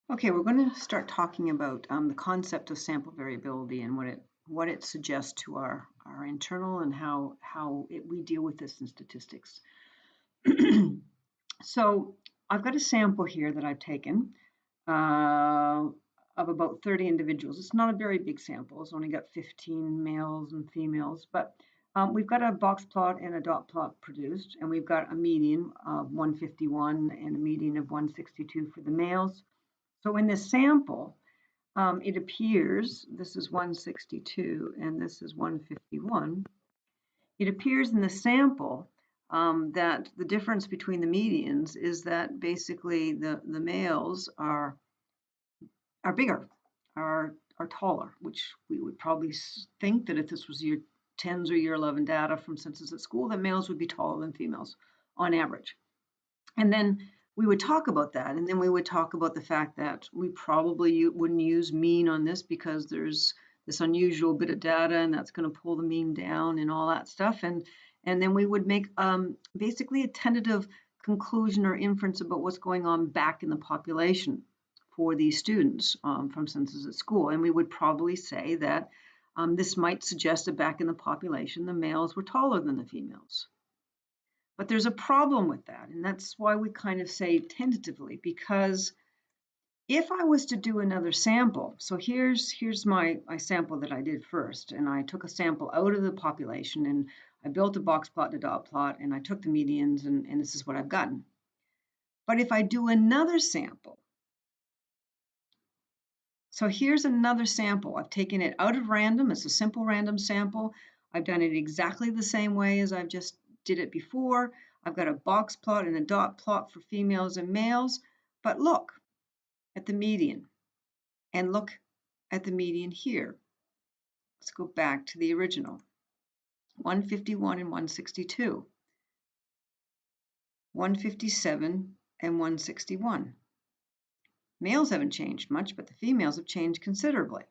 Okay, we're going to start talking about the concept of sample variability and what it suggests to our internal and we deal with this in statistics. So I've got a sample here that I've taken of about 30 individuals. It's not a very big sample. It's only got 15 males and females, but we've got a box plot and a dot plot produced, and we've got a median of 151 and a median of 162 for the males. So in this sample, it appears, this is 162 and this is 151. It appears in the sample that the difference between the medians is that basically the males are bigger, are taller, which we would probably think that if this was year 10s or year 11 data from census at school, that males would be taller than females on average. And then we would talk about that. And then we would talk about the fact that we probably wouldn't use mean on this because there's this unusual bit of data and that's going to pull the mean down and all that stuff. And then we would make basically a tentative conclusion or inference about what's going on back in the population for these students from census at school. And we would probably say that this might suggest that back in the population, the males were taller than the females. But there's a problem with that, and that's why we kind of say tentatively, because if I was to do another sample, so here's my sample that I did first, and I took a sample out of the population, and I built a box plot and a dot plot, and I took the medians, and this is what I've gotten. But if I do another sample, so here's another sample. I've taken it out of random. It's a simple random sample. I've done it exactly the same way as I've just did it before. I've got a box plot and a dot plot for females and males, but look at the median and look at the median here. Let's go back to the original. 151 and 162, 157 and 161. Males haven't changed much, but the females have changed considerably.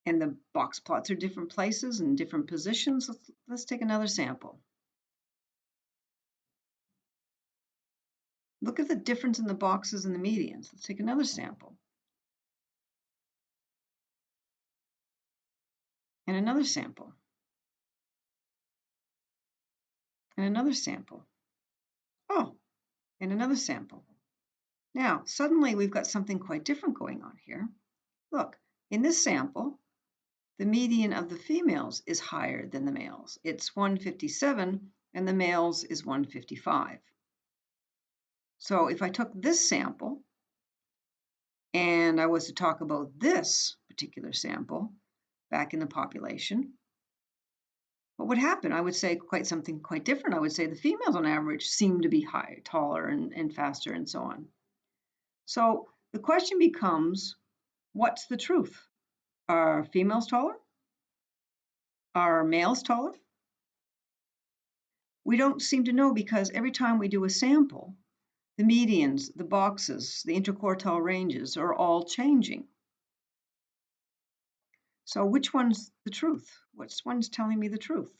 And the box plots are different places and different positions. Let's take another sample. Look at the difference in the boxes and the medians. Let's take another sample. And another sample. And another sample. Oh, and another sample. Now, suddenly we've got something quite different going on here. Look, in this sample, the median of the females is higher than the males. It's 157, and the males is 155. So if I took this sample, and I was to talk about this particular sample back in the population, what would happen? I would say something quite different. I would say the females on average seem to be higher, taller, and faster, and so on. So the question becomes, what's the truth? Are females taller? Are males taller? We don't seem to know because every time we do a sample, the medians, the boxes, the interquartile ranges are all changing. So which one's the truth? Which one's telling me the truth?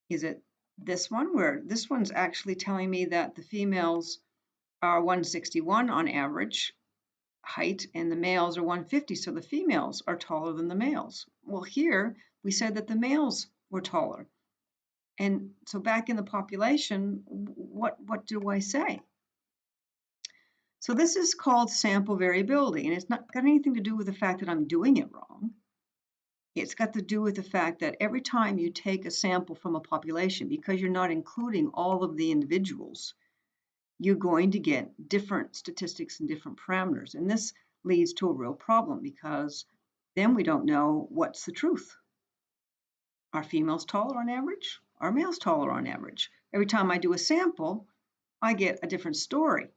Is it this one where this one's actually telling me that the females are 161 on average height and the males are 150, so the females are taller than the males. Well, here we said that the males were taller. And so back in the population, what do I say? So this is called sample variability, and it's not got anything to do with the fact that I'm doing it wrong. It's got to do with the fact that every time you take a sample from a population, because you're not including all of the individuals, you're going to get different statistics and different parameters. And this leads to a real problem because then we don't know what's the truth. Are females taller on average? Are males taller on average? Every time I do a sample, I get a different story.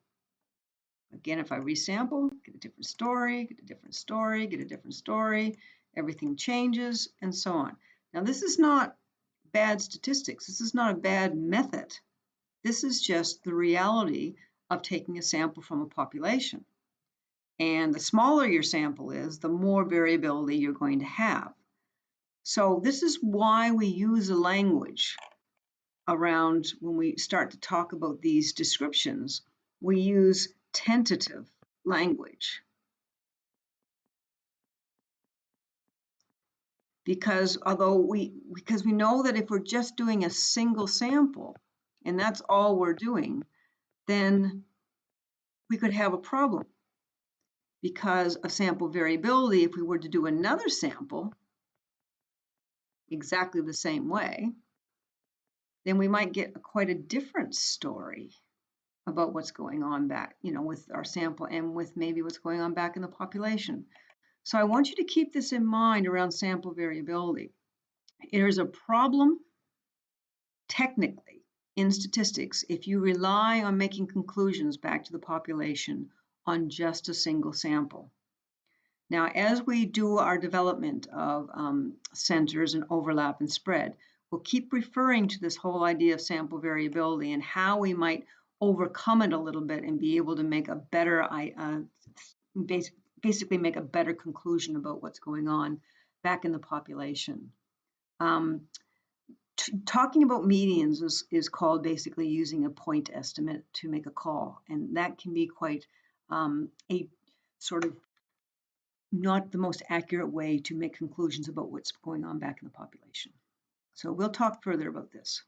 Again, if I resample, get a different story, get a different story, get a different story, everything changes, and so on. Now, this is not bad statistics. This is not a bad method. This is just the reality of taking a sample from a population. And the smaller your sample is, the more variability you're going to have. So this is why we use a language around when we start to talk about these descriptions. We use tentative language. Because we know that if we're just doing a single sample and that's all we're doing, then we could have a problem. Because of sample variability, if we were to do another sample exactly the same way, then we might get quite a different story about what's going on back, with our sample and with maybe what's going on back in the population. So I want you to keep this in mind around sample variability. There's a problem technically in statistics if you rely on making conclusions back to the population on just a single sample. Now, as we do our development of centers and overlap and spread, we'll keep referring to this whole idea of sample variability and how we might overcome it a little bit and be able to make a better, basically make a better conclusion about what's going on back in the population. Talking about medians is called basically using a point estimate to make a call, and that can be quite a sort of not the most accurate way to make conclusions about what's going on back in the population. So we'll talk further about this.